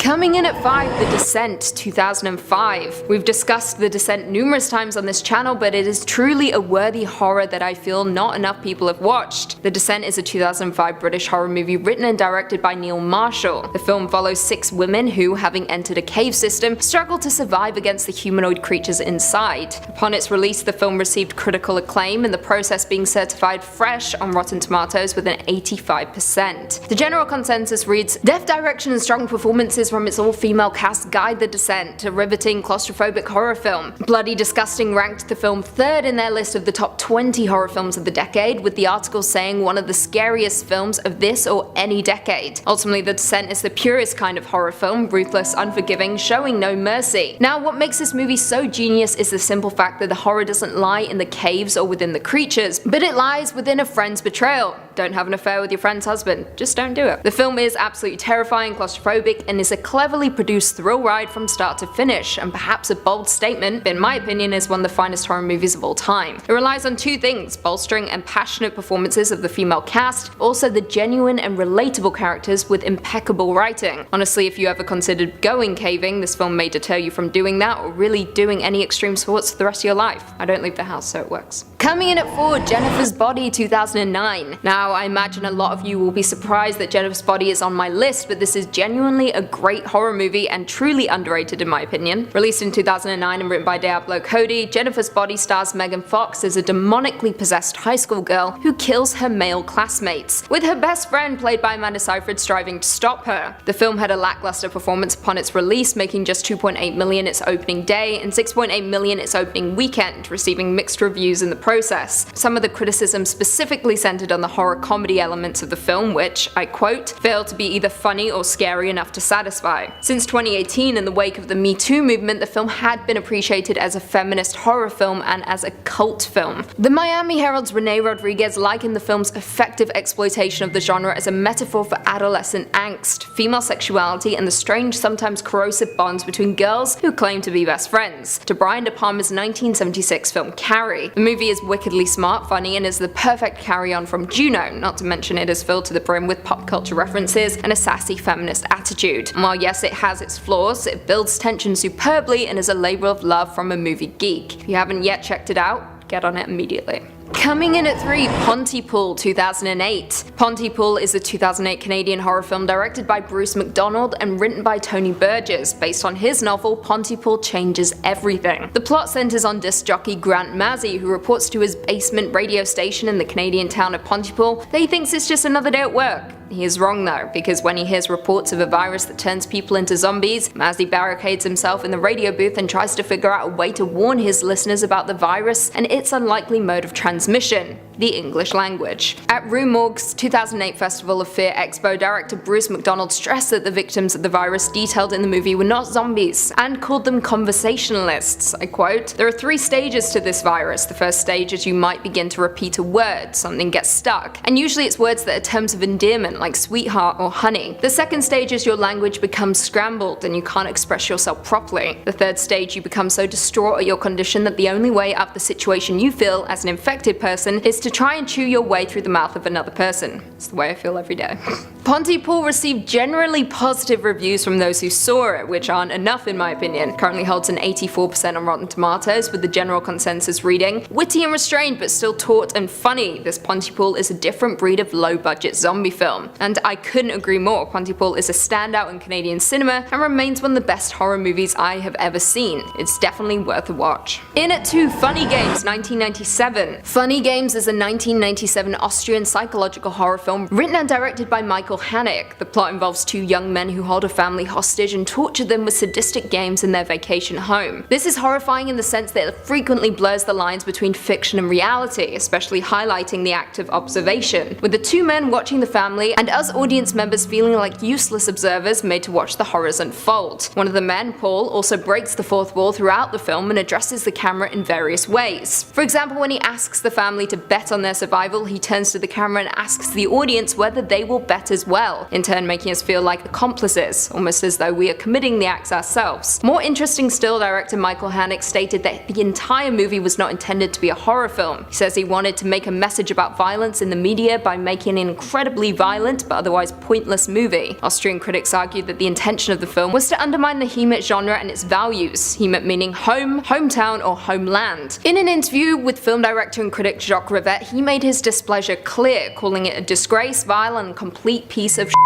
Coming in at 5, The Descent, 2005. We've discussed The Descent numerous times on this channel, but it is truly a worthy horror that I feel not enough people have watched. The Descent is a 2005 British horror movie written and directed by Neil Marshall. The film follows 6 women who, having entered a cave system, struggle to survive against the humanoid creatures inside. Upon its release, the film received critical acclaim, in the process being certified fresh on Rotten Tomatoes with an 85%. The general consensus reads, "Deft direction and strong performances from its all-female cast guide The Descent, a riveting claustrophobic horror film." Bloody Disgusting ranked the film 3rd in their list of the top 20 horror films of the decade, with the article saying one of the scariest films of this or any decade. Ultimately, The Descent is the purest kind of horror film, ruthless, unforgiving, showing no mercy. Now, what makes this movie so genius is the simple fact that the horror doesn't lie in the caves or within the creatures, but it lies within a friend's betrayal. Don't have an affair with your friend's husband, just don't do it. The film is absolutely terrifying, claustrophobic, and is a cleverly produced thrill ride from start to finish, and perhaps a bold statement, but in my opinion is one of the finest horror movies of all time. It relies on 2 things, bolstering and passionate performances of the female cast, also the genuine and relatable characters with impeccable writing. Honestly, if you ever considered going caving, this film may deter you from doing that or really doing any extreme sports for the rest of your life. I don't leave the house, so it works. Coming in at 4, Jennifer's Body, 2009. Now, I imagine a lot of you will be surprised that Jennifer's Body is on my list, but this is genuinely a great horror movie and truly underrated in my opinion. Released in 2009 and written by Diablo Cody, Jennifer's Body stars Megan Fox as a demonically possessed high school girl who kills her male classmates, with her best friend played by Amanda Seyfried striving to stop her. The film had a lackluster performance upon its release, making just $2.8 million its opening day and $6.8 million its opening weekend, receiving mixed reviews in the process. Some of the criticism specifically centered on the horror comedy elements of the film, which, I quote, failed to be either funny or scary enough to satisfy. Since 2018, in the wake of the Me Too movement, the film had been appreciated as a feminist horror film and as a cult film. The Miami Herald's Renee Rodriguez likened the film's effective exploitation of the genre as a metaphor for adolescent angst, female sexuality, and the strange, sometimes corrosive bonds between girls who claim to be best friends, to Brian De Palma's 1976 film Carrie. The movie is wickedly smart, funny, and is the perfect carry-on from Juno, not to mention it is filled to the brim with pop culture references and a sassy feminist attitude. And while yes, it has its flaws, it builds tension superbly and is a labor of love from a movie geek. If you haven't yet checked it out, get on it immediately. Coming in at 3, Pontypool, 2008. Pontypool is a 2008 Canadian horror film directed by Bruce McDonald and written by Tony Burgess, based on his novel Pontypool Changes Everything. The plot centers on disc jockey Grant Mazzy, who reports to his basement radio station in the Canadian town of Pontypool that he thinks it's just another day at work. He is wrong though, because when he hears reports of a virus that turns people into zombies, Mazzy barricades himself in the radio booth and tries to figure out a way to warn his listeners about the virus and its unlikely mode of transmission: the English language. At Rue Morgue's 2008 Festival of Fear Expo, director Bruce McDonald stressed that the victims of the virus detailed in the movie were not zombies, and called them conversationalists. I quote, "There are 3 stages to this virus. The first stage is you might begin to repeat a word, something gets stuck, and usually it's words that are terms of endearment like sweetheart or honey. The second stage is your language becomes scrambled and you can't express yourself properly. The third stage, you become so distraught at your condition that the only way out of the situation you feel as an infected person is to try and chew your way through the mouth of another person." It's the way I feel every day. Pontypool received generally positive reviews from those who saw it, which aren't enough in my opinion. Currently holds an 84% on Rotten Tomatoes, with the general consensus reading, "Witty and restrained but still taut and funny, this Pontypool is a different breed of low-budget zombie film." And I couldn't agree more. Pontypool is a standout in Canadian cinema and remains one of the best horror movies I have ever seen. It's definitely worth a watch. In at 2, Funny Games, 1997. Funny Games is a 1997 Austrian psychological horror film written and directed by Michael Haneke. The plot involves 2 young men who hold a family hostage and torture them with sadistic games in their vacation home. This is horrifying in the sense that it frequently blurs the lines between fiction and reality, especially highlighting the act of observation, with the 2 men watching the family and us audience members feeling like useless observers made to watch the horrors unfold. One of the men, Paul, also breaks the 4th wall throughout the film and addresses the camera in various ways. For example, when he asks the family to bet on their survival, he turns to the camera and asks the audience whether they will bet as as well, in turn making us feel like accomplices, almost as though we are committing the acts ourselves. More interesting still, director Michael Haneke stated that the entire movie was not intended to be a horror film. He says he wanted to make a message about violence in the media by making an incredibly violent but otherwise pointless movie. Austrian critics argued that the intention of the film was to undermine the Heimat genre and its values, Heimat meaning home, hometown, or homeland. In an interview with film director and critic Jacques Rivette, he made his displeasure clear, calling it a disgrace, vile, and complete piece of shit.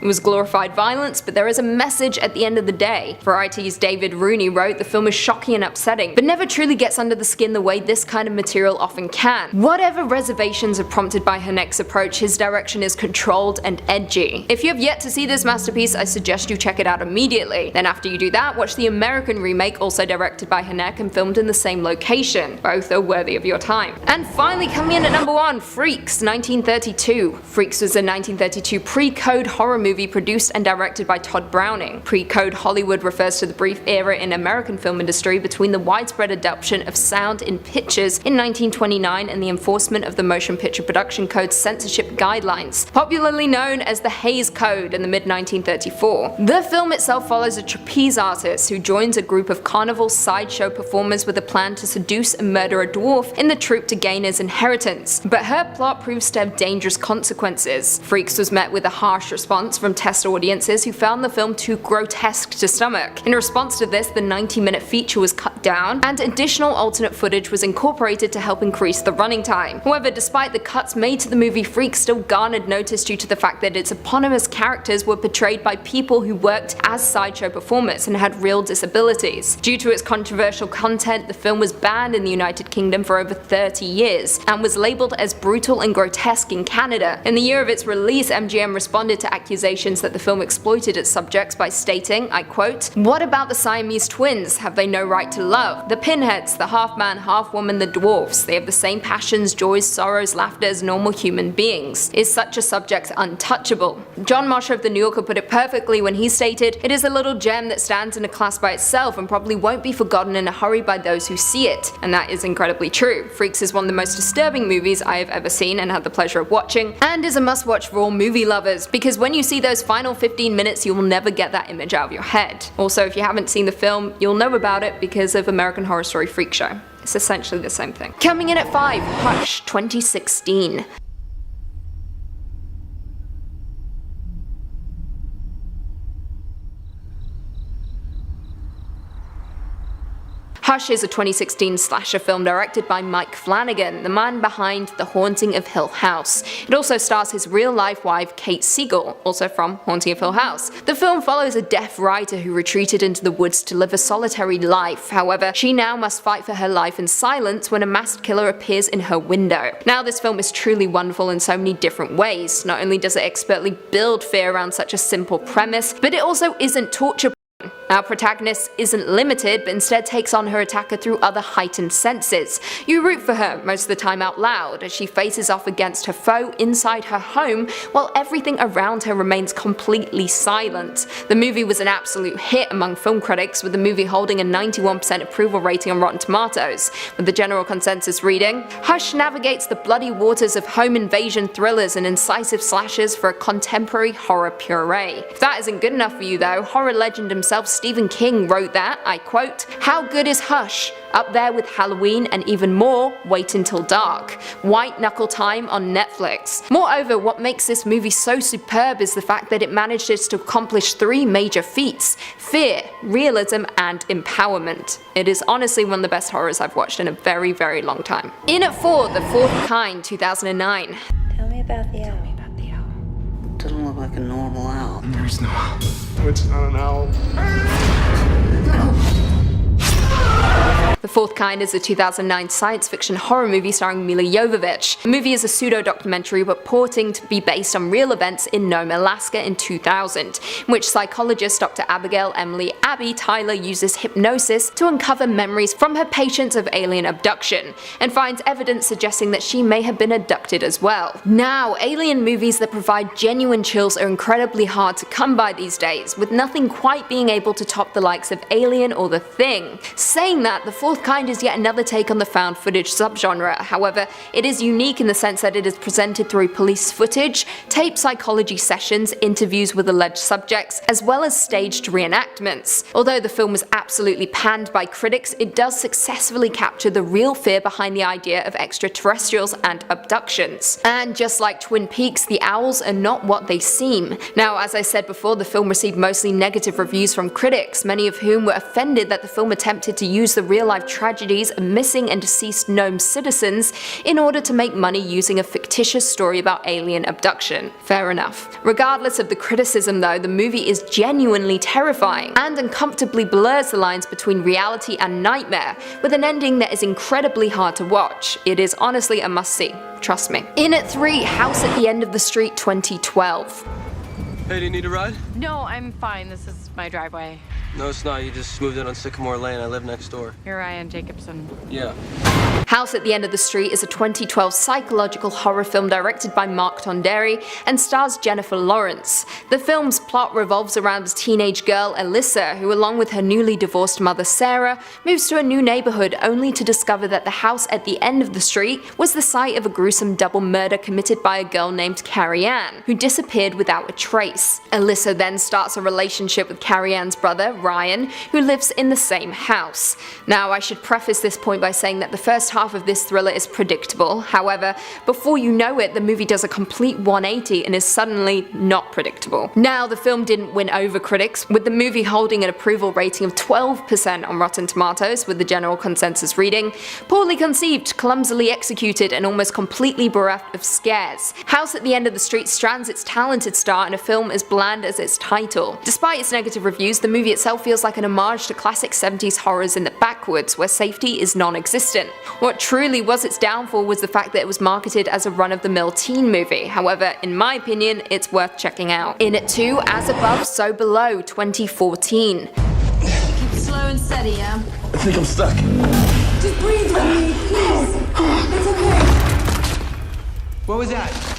It was glorified violence, but there is a message at the end of the day. Variety's David Rooney wrote, "The film is shocking and upsetting, but never truly gets under the skin the way this kind of material often can. Whatever reservations are prompted by Haneke's approach, his direction is controlled and edgy." If you have yet to see this masterpiece, I suggest you check it out immediately. Then after you do that, watch the American remake, also directed by Haneke and filmed in the same location. Both are worthy of your time. And finally, coming in at number 1, Freaks, 1932. Freaks was a 1932 pre-code horror movie produced and directed by Todd Browning. Pre-code Hollywood refers to the brief era in American film industry between the widespread adoption of sound in pictures in 1929 and the enforcement of the Motion Picture Production Code's censorship guidelines, popularly known as the Hays Code, in the mid-1934. The film itself follows a trapeze artist who joins a group of carnival sideshow performers with a plan to seduce and murder a dwarf in the troupe to gain his inheritance. But her plot proves to have dangerous consequences. Freaks was met with a harsh response from test audiences who found the film too grotesque to stomach. In response to this, the 90-minute feature was cut down, and additional alternate footage was incorporated to help increase the running time. However, despite the cuts made to the movie, Freaks still garnered notice due to the fact that its eponymous characters were portrayed by people who worked as sideshow performers and had real disabilities. Due to its controversial content, the film was banned in the United Kingdom for over 30 years, and was labelled as brutal and grotesque in Canada. In the year of its release, MGM responded to accusations that the film exploited its subjects by stating, I quote, "What about the Siamese twins? Have they no right to love? The pinheads, the half-man, half-woman, the dwarfs, they have the same passions, joys, sorrows, laughter as normal human beings. Is such a subject untouchable?" John Mosher of The New Yorker put it perfectly when he stated, "It is a little gem that stands in a class by itself and probably won't be forgotten in a hurry by those who see it." And that is incredibly true. Freaks is one of the most disturbing movies I have ever seen and had the pleasure of watching, and is a must-watch for all movie lovers, because when you see those final 15 minutes, you will never get that image out of your head. Also, if you haven't seen the film, you'll know about it because of American Horror Story Freak Show. It's essentially the same thing. Coming in at 5, Hush, 2016. Hush is a 2016 slasher film directed by Mike Flanagan, the man behind The Haunting of Hill House. It also stars his real-life wife Kate Siegel, also from Haunting of Hill House. The film follows a deaf writer who retreated into the woods to live a solitary life. However, she now must fight for her life in silence when a masked killer appears in her window. Now, this film is truly wonderful in so many different ways. Not only does it expertly build fear around such a simple premise, but it also isn't torture. Our protagonist isn't limited, but instead takes on her attacker through other heightened senses. You root for her most of the time out loud as she faces off against her foe inside her home, while everything around her remains completely silent. The movie was an absolute hit among film critics, with the movie holding a 91% approval rating on Rotten Tomatoes, with the general consensus reading, "Hush navigates the bloody waters of home invasion thrillers and incisive slashes for a contemporary horror puree." If that isn't good enough for you though, horror legend himself Stephen King wrote that, I quote, "How good is Hush? Up there with Halloween and even more, Wait Until Dark. White Knuckle Time on Netflix." Moreover, what makes this movie so superb is the fact that it manages to accomplish 3 major feats: fear, realism, and empowerment. It is honestly one of the best horrors I've watched in a very, very long time. In at 4, The Fourth Kind, 2009. Tell me about the owl. Doesn't look like a normal owl. There's no owl. It's not an owl. The Fourth Kind is a 2009 science fiction horror movie starring Milla Jovovich. The movie is a pseudo-documentary purporting to be based on real events in Nome, Alaska in 2000, in which psychologist Dr. Abigail Emily Abby Tyler uses hypnosis to uncover memories from her patients of alien abduction, and finds evidence suggesting that she may have been abducted as well. Now, alien movies that provide genuine chills are incredibly hard to come by these days, with nothing quite being able to top the likes of Alien or The Thing. Saying that, The Fourth of Kind is yet another take on the found footage subgenre. However, it is unique in the sense that it is presented through police footage, tape psychology sessions, interviews with alleged subjects, as well as staged reenactments. Although the film was absolutely panned by critics, it does successfully capture the real fear behind the idea of extraterrestrials and abductions. And just like Twin Peaks, the owls are not what they seem. Now, as I said before, the film received mostly negative reviews from critics, many of whom were offended that the film attempted to use the real-life tragedies of missing and deceased gnome citizens in order to make money using a fictitious story about alien abduction. Fair enough. Regardless of the criticism though, the movie is genuinely terrifying and uncomfortably blurs the lines between reality and nightmare, with an ending that is incredibly hard to watch. It is honestly a must-see, trust me. In at 3, House at the End of the Street 2012. Hey, do you need a ride? No, I'm fine. This is my driveway. No, it's not. You just moved in on Sycamore Lane. I live next door. You're Ryan Jacobson. Yeah. House at the End of the Street is a 2012 psychological horror film directed by Mark Tonderi and stars Jennifer Lawrence. The film's plot revolves around a teenage girl, Alyssa, who along with her newly divorced mother Sarah, moves to a new neighborhood only to discover that the house at the end of the street was the site of a gruesome double murder committed by a girl named Carrie Ann, who disappeared without a trace. Alyssa then starts a relationship with Carrie Ann's brother, Ryan, who lives in the same house. Now, I should preface this point by saying that the first half of this thriller is predictable. However, before you know it, the movie does a complete 180 and is suddenly not predictable. Now, the film didn't win over critics, with the movie holding an approval rating of 12% on Rotten Tomatoes, with the general consensus reading poorly conceived, clumsily executed, and almost completely bereft of scares. House at the End of the Street strands its talented star in a film as bland as its title. Despite its negative reviews, the movie itself feels like an homage to classic 70s horrors in the backwoods, where safety is non-existent. What truly was its downfall was the fact that it was marketed as a run-of-the-mill teen movie. However, in my opinion, it's worth checking out. In at 2, As Above, So Below 2014. Keep slow and steady, yeah? I think I'm stuck. Just breathe with me, please. It's okay. What was that?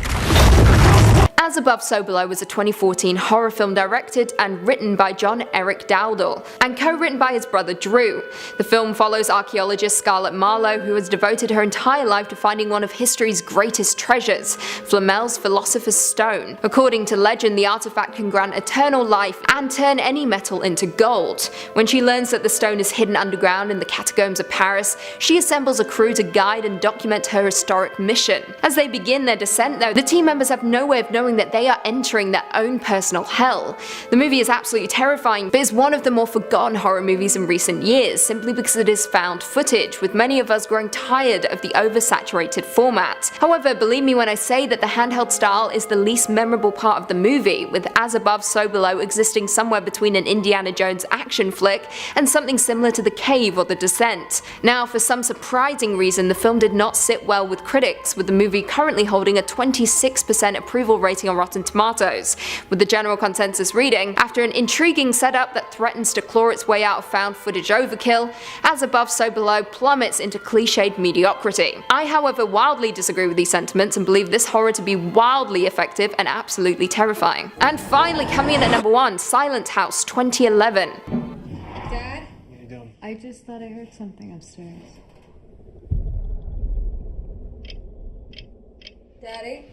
As Above, So Below was a 2014 horror film directed and written by John Eric Dowdle, and co-written by his brother Drew. The film follows archaeologist Scarlett Marlowe, who has devoted her entire life to finding one of history's greatest treasures, Flamel's Philosopher's Stone. According to legend, the artifact can grant eternal life and turn any metal into gold. When she learns that the stone is hidden underground in the catacombs of Paris, she assembles a crew to guide and document her historic mission. As they begin their descent though, the team members have no way of knowing that they are entering their own personal hell. The movie is absolutely terrifying, but is one of the more forgotten horror movies in recent years, simply because it is found footage, with many of us growing tired of the oversaturated format. However, believe me when I say that the handheld style is the least memorable part of the movie, with As Above, So Below existing somewhere between an Indiana Jones action flick and something similar to The Cave or The Descent. Now, for some surprising reason, the film did not sit well with critics, with the movie currently holding a 26% approval rating on Rotten Tomatoes, with the general consensus reading, after an intriguing setup that threatens to claw its way out of found footage overkill, As Above, So Below plummets into cliched mediocrity. I, however, wildly disagree with these sentiments and believe this horror to be wildly effective and absolutely terrifying. And finally, coming in at number 1, Silent House 2011. Dad? I just thought I heard something upstairs. Daddy?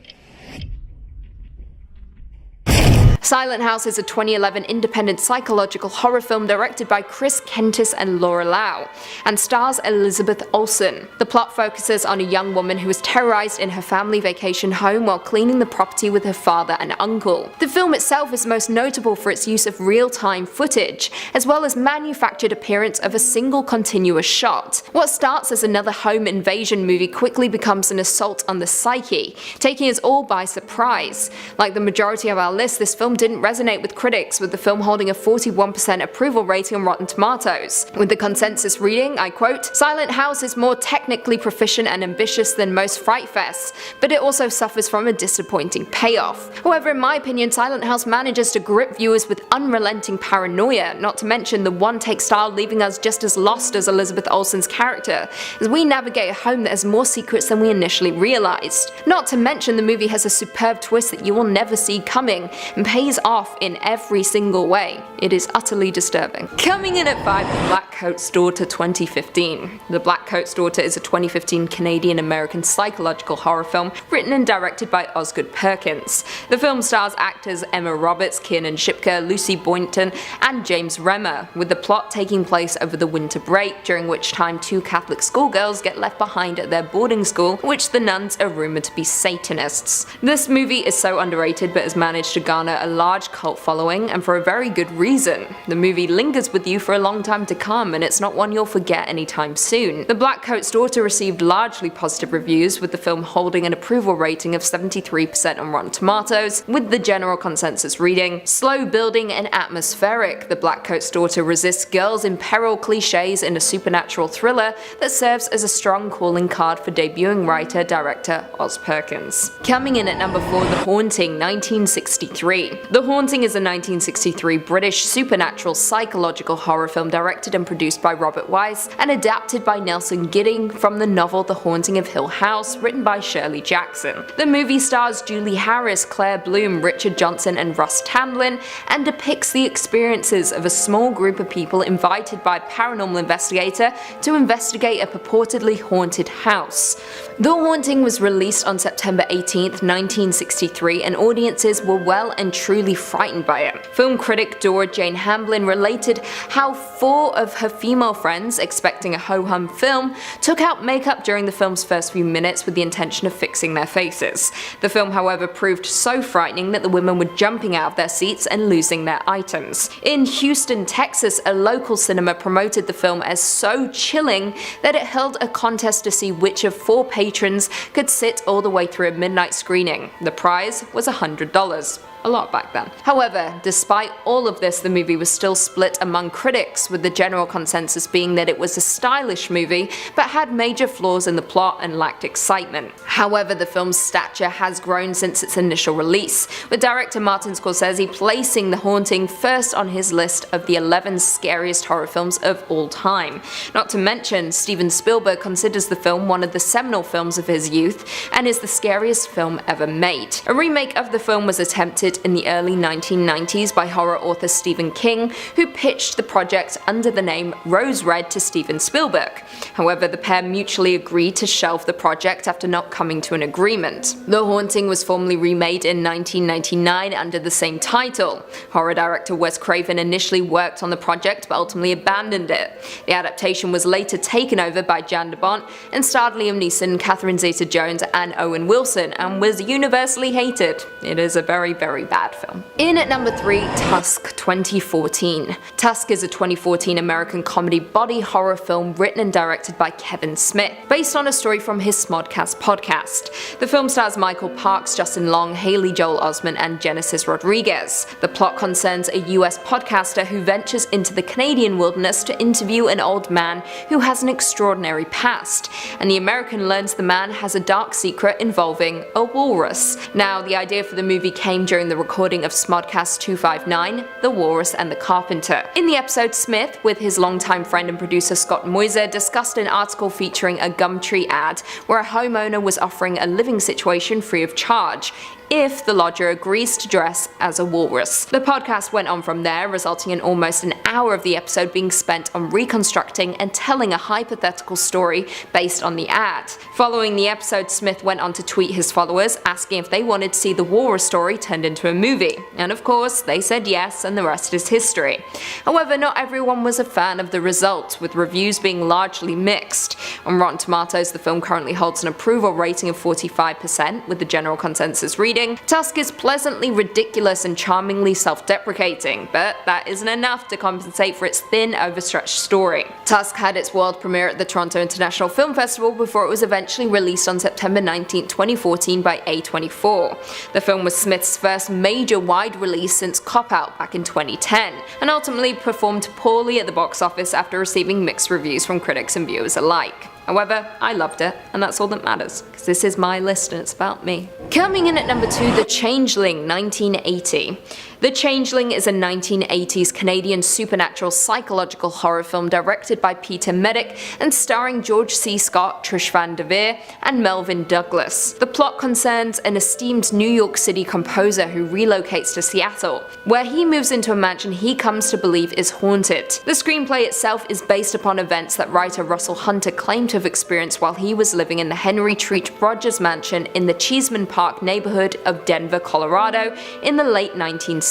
Silent House is a 2011 independent psychological horror film directed by Chris Kentis and Laura Lau, and stars Elizabeth Olsen. The plot focuses on a young woman who is terrorized in her family vacation home while cleaning the property with her father and uncle. The film itself is most notable for its use of real-time footage, as well as manufactured appearance of a single continuous shot. What starts as another home invasion movie quickly becomes an assault on the psyche, taking us all by surprise. Like the majority of our list, this film didn't resonate with critics, with the film holding a 41% approval rating on Rotten Tomatoes. With the consensus reading, I quote, "Silent House is more technically proficient and ambitious than most Fright Fests, but it also suffers from a disappointing payoff." However, in my opinion, Silent House manages to grip viewers with unrelenting paranoia, not to mention the one-take style leaving us just as lost as Elizabeth Olsen's character, as we navigate a home that has more secrets than we initially realized. Not to mention the movie has a superb twist that you will never see coming, and pays pays off in every single way. It is utterly disturbing. Coming in at 5, The Black Coat's Daughter 2015. The Black Coat's Daughter is a 2015 Canadian-American psychological horror film written and directed by Osgood Perkins. The film stars actors Emma Roberts, Kiernan Shipka, Lucy Boynton, and James Remmer, with the plot taking place over the winter break, during which time 2 Catholic schoolgirls get left behind at their boarding school, which the nuns are rumoured to be Satanists. This movie is so underrated but has managed to garner a large cult following, and for a very good reason. The movie lingers with you for a long time to come, and it's not one you'll forget anytime soon. The Black Coat's Daughter received largely positive reviews, with the film holding an approval rating of 73% on Rotten Tomatoes, with the general consensus reading, "Slow building and atmospheric, The Black Coat's Daughter resists girls in peril cliches in a supernatural thriller that serves as a strong calling card for debuting writer-director Oz Perkins." Coming in at number 4, The Haunting, 1963. The Haunting is a 1963 British supernatural psychological horror film directed and produced by Robert Wise and adapted by Nelson Gidding from the novel The Haunting of Hill House, written by Shirley Jackson. The movie stars Julie Harris, Claire Bloom, Richard Johnson, and Russ Tamblyn, and depicts the experiences of a small group of people invited by a paranormal investigator to investigate a purportedly haunted house. The Haunting was released on September 18th, 1963, and audiences were well and truly frightened by it. Film critic Dora Jane Hamblin related how 4 of her female friends, expecting a ho-hum film, took out makeup during the film's first few minutes with the intention of fixing their faces. The film, however, proved so frightening that the women were jumping out of their seats and losing their items. In Houston, Texas, a local cinema promoted the film as so chilling that it held a contest to see which of 4 patrons could sit all the way through a midnight screening. The prize was $100. A lot back then. However, despite all of this, the movie was still split among critics, with the general consensus being that it was a stylish movie but had major flaws in the plot and lacked excitement. However, the film's stature has grown since its initial release, with director Martin Scorsese placing The Haunting first on his list of the 11 scariest horror films of all time. Not to mention, Steven Spielberg considers the film one of the seminal films of his youth and is the scariest film ever made. A remake of the film was attempted in the early 1990s by horror author Stephen King, who pitched the project under the name Rose Red to Steven Spielberg. However, the pair mutually agreed to shelve the project after not coming to an agreement. The Haunting was formally remade in 1999 under the same title. Horror director Wes Craven initially worked on the project but ultimately abandoned it. The adaptation was later taken over by Jan de Bont and starred Liam Neeson, Catherine Zeta-Jones, and Owen Wilson, and was universally hated. It is a very bad film. In at number 3, Tusk 2014. Tusk is a 2014 American comedy body horror film written and directed by Kevin Smith, based on a story from his Smodcast podcast. The film stars Michael Parks, Justin Long, Haley Joel Osment, and Genesis Rodriguez. The plot concerns a US podcaster who ventures into the Canadian wilderness to interview an old man who has an extraordinary past, and the American learns the man has a dark secret involving a walrus. Now, the idea for the movie came during the recording of Smodcast 259, The Walrus and the Carpenter. In the episode, Smith, with his longtime friend and producer Scott Moiser, discussed an article featuring a Gumtree ad where a homeowner was offering a living situation free of charge if the lodger agrees to dress as a walrus. The podcast went on from there, resulting in almost an hour of the episode being spent on reconstructing and telling a hypothetical story based on the ad. Following the episode, Smith went on to tweet his followers asking if they wanted to see the walrus story turned into a movie, and of course they said yes, and the rest is history. However, not everyone was a fan of the result, with reviews being largely mixed. On Rotten Tomatoes, the film currently holds an approval rating of 45%, with the general consensus reading, Tusk is pleasantly ridiculous and charmingly self-deprecating, but that isn't enough to compensate for its thin, overstretched story. Tusk had its world premiere at the Toronto International Film Festival before it was eventually released on September 19, 2014 by A24. The film was Smith's first major wide release since Cop Out back in 2010, and ultimately performed poorly at the box office after receiving mixed reviews from critics and viewers alike. However, I loved it, and that's all that matters, because this is my list and it's about me. Coming in at number 2, The Changeling, 1980. The Changeling is a 1980s Canadian supernatural psychological horror film directed by Peter Medic and starring George C. Scott, Trish Van Devere, and Melvin Douglas. The plot concerns an esteemed New York City composer who relocates to Seattle, where he moves into a mansion he comes to believe is haunted. The screenplay itself is based upon events that writer Russell Hunter claimed to have experienced while he was living in the Henry Treat Rogers mansion in the Cheeseman Park neighborhood of Denver, Colorado in the late 1960s.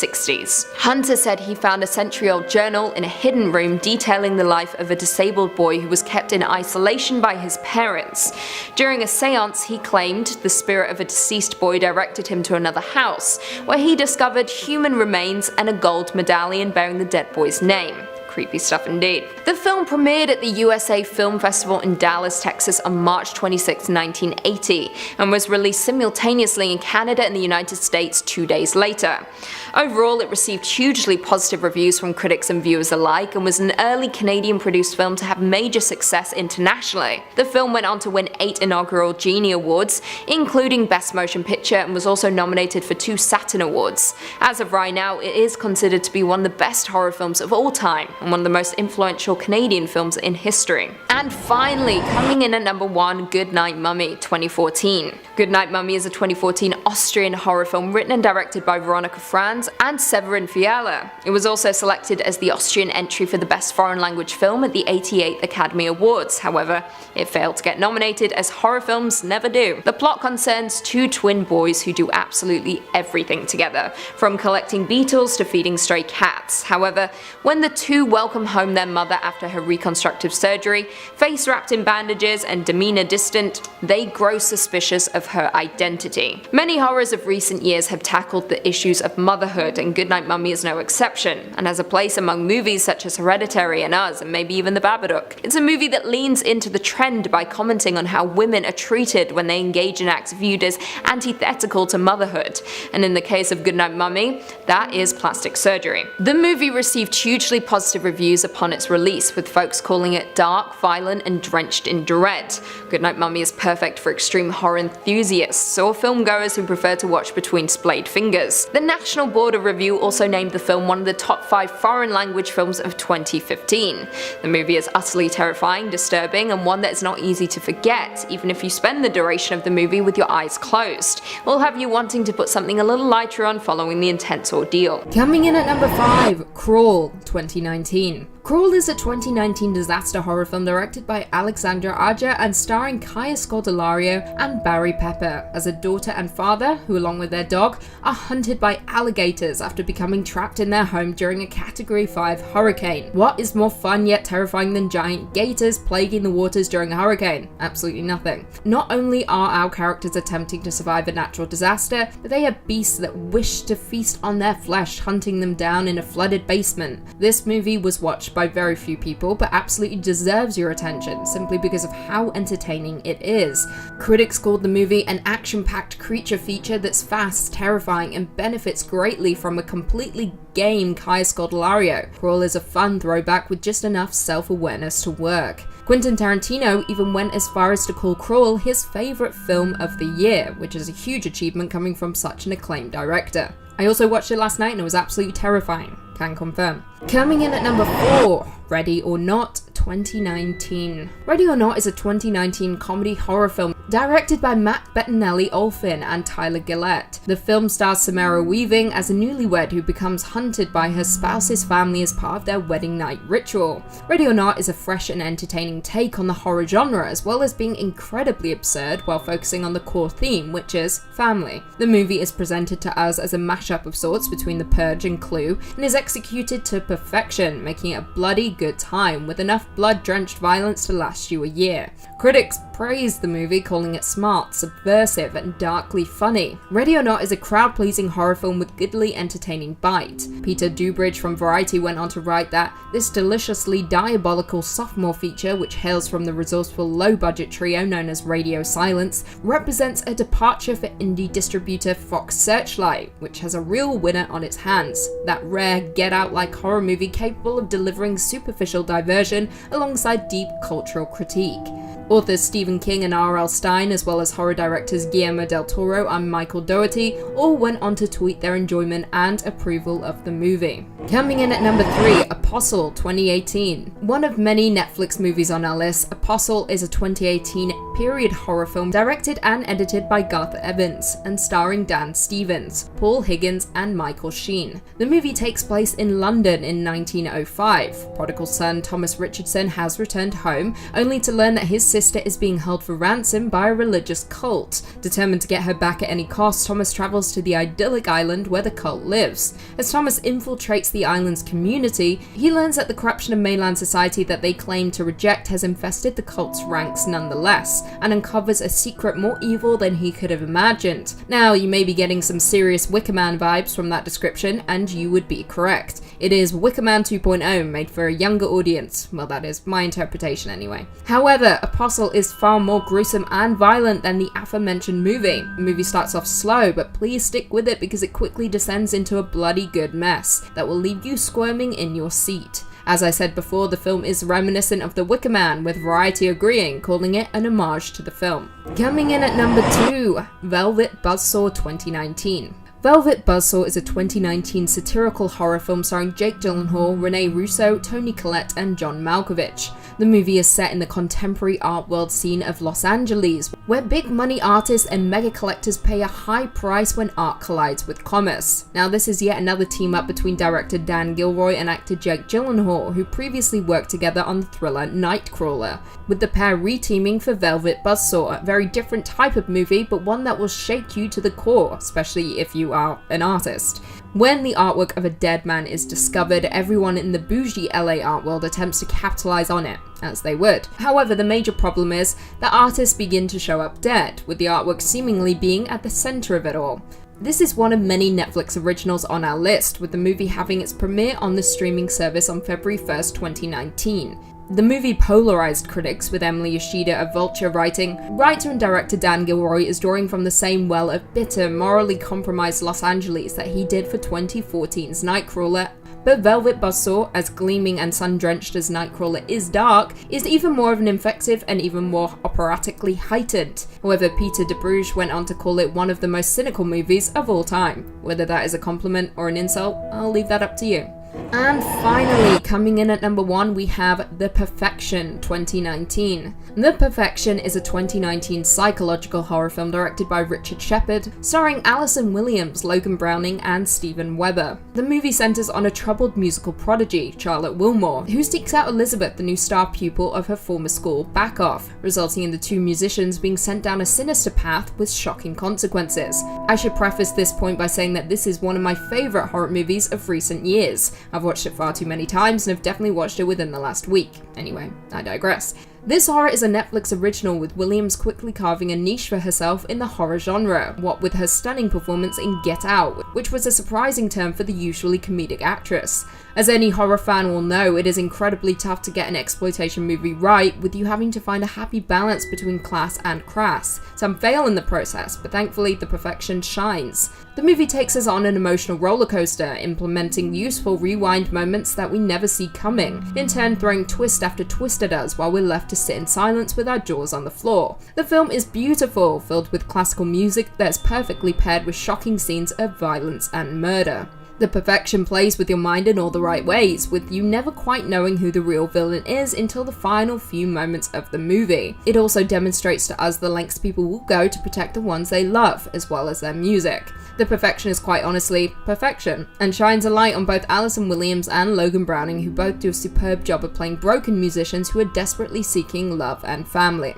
Hunter said he found a century-old journal in a hidden room detailing the life of a disabled boy who was kept in isolation by his parents. During a seance, he claimed the spirit of a deceased boy directed him to another house, where he discovered human remains and a gold medallion bearing the dead boy's name. Creepy stuff indeed. The film premiered at the USA Film Festival in Dallas, Texas on March 26, 1980, and was released simultaneously in Canada and the United States 2 days later. Overall, it received hugely positive reviews from critics and viewers alike, and was an early Canadian-produced film to have major success internationally. The film went on to win 8 inaugural Genie Awards, including Best Motion Picture, and was also nominated for 2 Saturn Awards. As of right now, it is considered to be one of the best horror films of all time, and one of the most influential Canadian films in history. And finally, coming in at number 1, Goodnight Mummy, 2014. Goodnight Mummy is a 2014 Austrian horror film written and directed by Veronika Franz and Severin Fiala. It was also selected as the Austrian entry for the Best Foreign Language Film at the 88th Academy Awards. However, it failed to get nominated, as horror films never do. The plot concerns 2 twin boys who do absolutely everything together, from collecting beetles to feeding stray cats. However, when the two welcome home their mother after her reconstructive surgery, face wrapped in bandages and demeanor distant, they grow suspicious of her identity. Many horrors of recent years have tackled the issues of motherhood, and Goodnight Mummy is no exception, and has a place among movies such as Hereditary and Us, and maybe even The Babadook. It's a movie that leans into the trend by commenting on how women are treated when they engage in acts viewed as antithetical to motherhood, and in the case of Goodnight Mummy, that is plastic surgery. The movie received hugely positive reviews upon its release, with folks calling it dark, violent, and drenched in dread. Goodnight Mummy is perfect for extreme horror enthusiasts, or filmgoers who prefer to watch between splayed fingers. The National Board of Review also named the film one of the top 5 foreign language films of 2015. The movie is utterly terrifying, disturbing, and one that is not easy to forget, even if you spend the duration of the movie with your eyes closed. We'll have you wanting to put something a little lighter on following the intense ordeal. Coming in at number 5, Crawl, 2019. Crawl is a 2019 disaster horror film directed by Alexandra Aja and starring Kaya Scodelario and Barry Pepper as a daughter and father who, along with their dog, are hunted by alligators after becoming trapped in their home during a Category 5 hurricane. What is more fun yet terrifying than giant gators plaguing the waters during a hurricane? Absolutely nothing. Not only are our characters attempting to survive a natural disaster, but they are beasts that wish to feast on their flesh, hunting them down in a flooded basement. This movie was watched by very few people, but absolutely deserves your attention simply because of how entertaining it is. Critics called the movie an action-packed creature feature that's fast, terrifying, and benefits greatly from a completely game Kaya Scodelario. Crawl is a fun throwback with just enough self-awareness to work. Quentin Tarantino even went as far as to call Crawl his favourite film of the year, which is a huge achievement coming from such an acclaimed director. I also watched it last night and it was absolutely terrifying. Can confirm. Coming in at number 4, Ready or Not, 2019. Ready or Not is a 2019 comedy horror film directed by Matt Bettinelli-Olphin and Tyler Gillette. The film stars Samara Weaving as a newlywed who becomes hunted by her spouse's family as part of their wedding night ritual. Ready or Not is a fresh and entertaining take on the horror genre, as well as being incredibly absurd while focusing on the core theme, which is family. The movie is presented to us as a mashup of sorts between The Purge and Clue, and is executed to perfection, making it a bloody good time, with enough blood-drenched violence to last you a year. Critics praised the movie, calling it smart, subversive, and darkly funny. Ready or Not is a crowd-pleasing horror film with goodly entertaining bite. Peter Dubridge from Variety went on to write that this deliciously diabolical sophomore feature, which hails from the resourceful low-budget trio known as Radio Silence, represents a departure for indie distributor Fox Searchlight, which has a real winner on its hands. That rare get-out-like horror movie capable of delivering superficial diversion alongside deep cultural critique. Authors Stephen King and R.L. Stine, as well as horror directors Guillermo del Toro and Michael Dougherty, all went on to tweet their enjoyment and approval of the movie. Coming in at number 3, Apostle 2018. One of many Netflix movies on our list, Apostle is a 2018 period horror film directed and edited by Garth Evans and starring Dan Stevens, Paul Higgins and Michael Sheen. The movie takes place in London in 1905. Prodigal son Thomas Richardson has returned home, only to learn that his sister is being held for ransom by a religious cult. Determined to get her back at any cost, Thomas travels to the idyllic island where the cult lives. As Thomas infiltrates the island's community, he learns that the corruption of mainland society that they claim to reject has infested the cult's ranks nonetheless, and uncovers a secret more evil than he could have imagined. Now, you may be getting some serious Wicker Man vibes from that description, and you would be correct. It is Wicker Man 2.0, made for a younger audience. Well, that is my interpretation anyway. However, Apostle is far more gruesome and violent than the aforementioned movie. The movie starts off slow, but please stick with it because it quickly descends into a bloody good mess that will leave you squirming in your seat. As I said before, the film is reminiscent of The Wicker Man, with Variety agreeing, calling it an homage to the film. Coming in at number 2, Velvet Buzzsaw 2019. Velvet Buzzsaw is a 2019 satirical horror film starring Jake Gyllenhaal, Rene Russo, Toni Collette, and John Malkovich. The movie is set in the contemporary art world scene of Los Angeles, where big money artists and mega collectors pay a high price when art collides with commerce. Now, this is yet another team up between director Dan Gilroy and actor Jake Gyllenhaal, who previously worked together on the thriller Nightcrawler, with the pair re-teaming for Velvet Buzzsaw, a very different type of movie, but one that will shake you to the core, especially if you are an artist. When the artwork of a dead man is discovered, everyone in the bougie LA art world attempts to capitalize on it, as they would. However, the major problem is that artists begin to show up dead, with the artwork seemingly being at the center of it all. This is one of many Netflix originals on our list, with the movie having its premiere on the streaming service on February 1st, 2019. The movie polarized critics, with Emily Yoshida of Vulture writing, "Writer and director Dan Gilroy is drawing from the same well of bitter, morally compromised Los Angeles that he did for 2014's Nightcrawler, but Velvet Buzzsaw, as gleaming and sun-drenched as Nightcrawler is dark, is even more of an effective and even more operatically heightened." However, Peter DeBruge went on to call it one of the most cynical movies of all time. Whether that is a compliment or an insult, I'll leave that up to you. And finally, coming in at number 1, we have The Perfection 2019. The Perfection is a 2019 psychological horror film directed by Richard Shepard, starring Allison Williams, Logan Browning, and Steven Weber. The movie centers on a troubled musical prodigy, Charlotte Wilmore, who seeks out Elizabeth, the new star pupil of her former school, Backoff, resulting in the two musicians being sent down a sinister path with shocking consequences. I should preface this point by saying that this is one of my favorite horror movies of recent years. I've watched it far too many times and have definitely watched it within the last week. Anyway, I digress. This horror is a Netflix original, with Williams quickly carving a niche for herself in the horror genre, what with her stunning performance in Get Out, which was a surprising turn for the usually comedic actress. As any horror fan will know, it is incredibly tough to get an exploitation movie right, with you having to find a happy balance between class and crass. Some fail in the process, but thankfully The Perfection shines. The movie takes us on an emotional roller coaster, implementing useful rewind moments that we never see coming, in turn throwing twist after twist at us while we're left to sit in silence with our jaws on the floor. The film is beautiful, filled with classical music that's perfectly paired with shocking scenes of violence and murder. The Perfection plays with your mind in all the right ways, with you never quite knowing who the real villain is until the final few moments of the movie. It also demonstrates to us the lengths people will go to protect the ones they love, as well as their music. The Perfection is quite honestly perfection, and shines a light on both Allison Williams and Logan Browning, who both do a superb job of playing broken musicians who are desperately seeking love and family.